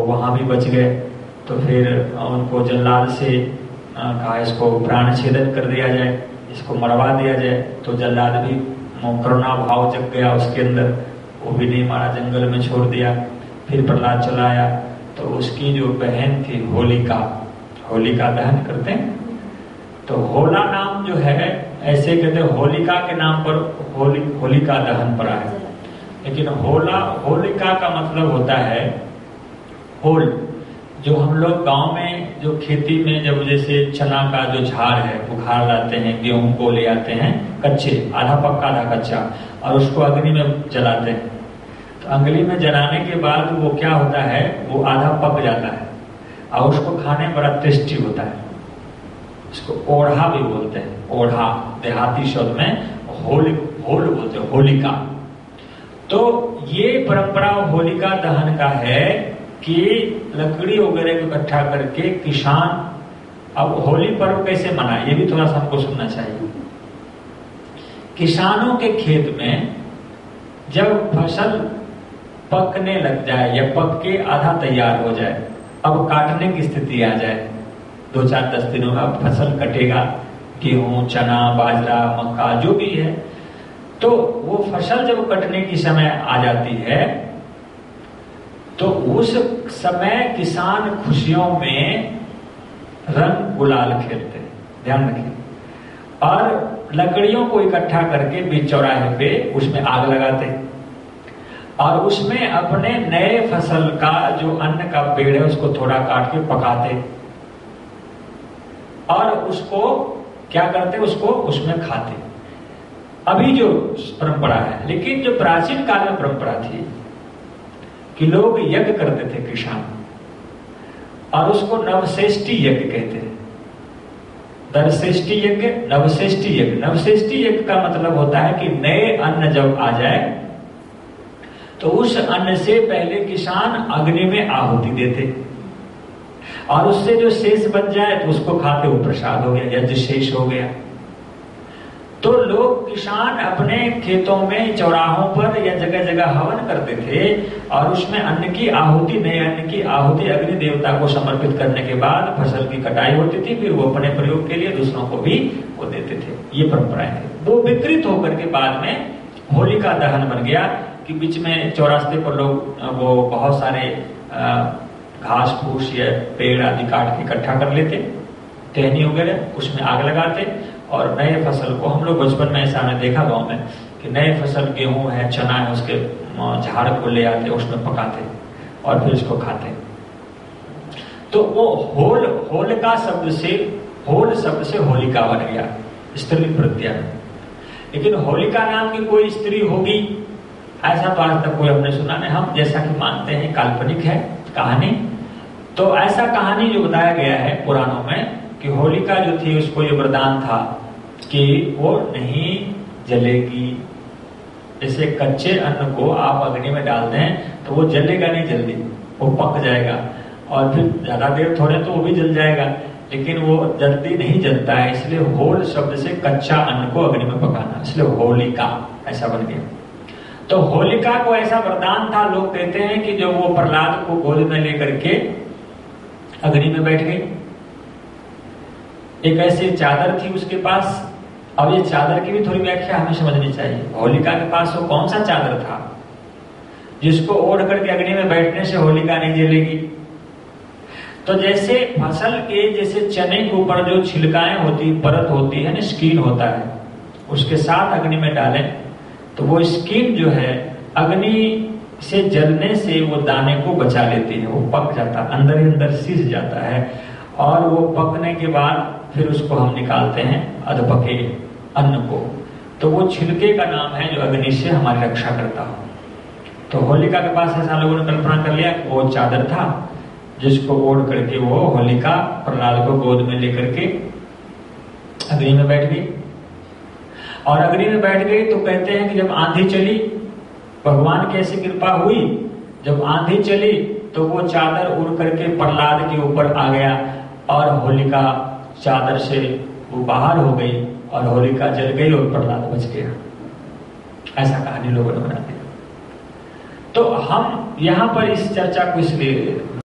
वहां भी बच गए। तो फिर उनको जल्लाद से कहा इसको प्राण छेदन कर दिया जाए, इसको मरवा दिया जाए। तो जल्लाद भी करुणा भाव जग गया उसके अंदर, वो भी नहीं मारा, जंगल में छोड़ दिया। फिर प्रहलाद चला आया तो उसकी जो बहन थी होलिका, होलिका दहन करते हैं, तो होला नाम जो है ऐसे कहते हैं होलिका के नाम पर होलिका दहन पड़ा है। लेकिन होलिका का मतलब होता है होल। जो हम लोग गांव में जो खेती में जब जैसे चना का जो झाड़ है उखाड़ लाते हैं, गेहूं को ले आते हैं कच्चे, आधा पक्का आधा कच्चा, और उसको अग्नि में जलाते हैं। तो अग्नि में जलाने के बाद वो क्या होता है, वो आधा पक जाता है और उसको खाने में बड़ा टेस्टी होता है। इसको ओढ़ा भी बोलते हैं, ओढ़ा देहाती शब्द में होल बोलते हैं, होलिका। तो ये परंपरा होलिका दहन का है कि लकड़ी वगैरह को इकट्ठा करके किसान, अब होली पर्व कैसे मनाए ये भी थोड़ा सा हमको सुनना चाहिए। किसानों के खेत में जब फसल पकने लग जाए या पक के आधा तैयार हो जाए, अब काटने की स्थिति आ जाए, 2-4-10 दिनों में अब फसल कटेगा, गेहूं, चना, बाजरा, मक्का जो भी है, तो वो फसल जब कटने की समय आ जाती है तो उस समय किसान खुशियों में रंग गुलाल खेलते हैं, ध्यान रखिए, और लकड़ियों को इकट्ठा करके बीच चौराहे पे उसमें आग लगाते और उसमें अपने नए फसल का जो अन्न का पेड़ है उसको थोड़ा काट के पकाते और उसको क्या करते, उसको उसमें खाते। अभी जो परंपरा है, लेकिन जो प्राचीन काल में परंपरा थी कि लोग यज्ञ करते थे किसान, और उसको नवश्रेष्ठी यज्ञ कहते हैं। दरश्रेष्ठी यज्ञ, नवश्रेष्ठी यज्ञ। नवश्रेष्ठी यज्ञ का मतलब होता है कि नए अन्न जब आ जाए तो उस अन्न से पहले किसान अग्नि में आहुति देते और उससे जो शेष बच जाए तो उसको खाते, वो प्रसाद हो गया, यज्ञ शेष हो गया। तो लोग किसान अपने खेतों में चौराहों पर या जगह जगह हवन करते थे और उसमें अन्न की आहुति, नए अन्न की आहुति अग्नि देवता को समर्पित करने के बाद फसल की कटाई होती थी, फिर वो अपने प्रयोग के लिए दूसरों को भी वो देते थे। ये परंपराएं थी। वो विकृत होकर के बाद में होलिका दहन बन गया कि बीच में चौरास्ते पर लोग वो बहुत सारे घास फूस या पेड़ आदि काट के इकट्ठा कर लेते, टहनी वगैरह, उसमें आग लगाते और नए फसल को, हम लोग बचपन में ऐसा हमने देखा गांव में कि नए फसल गेहूं है, चना है, उसके झाड़ को ले आते, उसमें पकाते और फिर उसको खाते। तो वो होलिका शब्द से, होल शब्द से होलिका बन गया, स्त्रीलिंग प्रत्यय। लेकिन होलिका नाम की कोई स्त्री होगी ऐसा तो आज तक कोई हमने सुना नहीं। हम जैसा कि मानते हैं काल्पनिक है कहानी, तो ऐसा कहानी जो बताया गया है पुराणों में कि होलिका जो थी उसको ये वरदान था कि वो नहीं जलेगी। जैसे कच्चे अन्न को आप अग्नि में डाल दें तो वो जलेगा नहीं जल्दी, वो पक जाएगा और फिर ज्यादा देर थोड़े तो वो भी जल जाएगा, लेकिन वो जल्दी नहीं जलता है। इसलिए होल शब्द से कच्चा अन्न को अग्नि में पकाना, इसलिए होलिका ऐसा बन गया। तो होलिका को ऐसा वरदान था, लोग कहते हैं कि जब वो प्रहलाद को गोद में लेकर के अग्नि में बैठ गई, एक ऐसी चादर थी उसके पास। अब ये चादर की भी थोड़ी व्याख्या हमें समझनी चाहिए। होलिका के पास वो कौन सा चादर था जिसको ओढ़ करके अग्नि में बैठने से होलिका नहीं जलेगी? तो जैसे फसल के, जैसे चने के ऊपर जो छिलकाएं होती, परत होती है ना, स्किन होता है, उसके साथ अग्नि में डालें तो वो स्किन जो है अग्नि से जलने से वो दाने को बचा लेती है, वो पक जाता है, अंदर ही अंदर सिज जाता है और वो पकने के बाद फिर उसको हम निकालते हैं अधपके अन्न को। तो वो छिलके का नाम है जो अग्नि से हमारी रक्षा करता हो। तो होलिका के पास ऐसा लोगों ने कल्पना कर लिया कि वो चादर था जिसको ओढ़ करके वो होलिका प्रहलाद को गोद में लेकर के अग्नि में बैठ गई। और अग्नि में बैठ गई तो कहते हैं कि जब आंधी चली, भगवान की ऐसी कृपा हुई, जब आंधी चली तो वो चादर उड़ करके प्रहलाद के ऊपर आ गया और होलिका चादर से वो बाहर हो गई और होलिका जल गई और प्रहलाद बच गया। ऐसा कहानी लोगों ने बना दिया। तो हम यहाँ पर इस चर्चा को इसलिए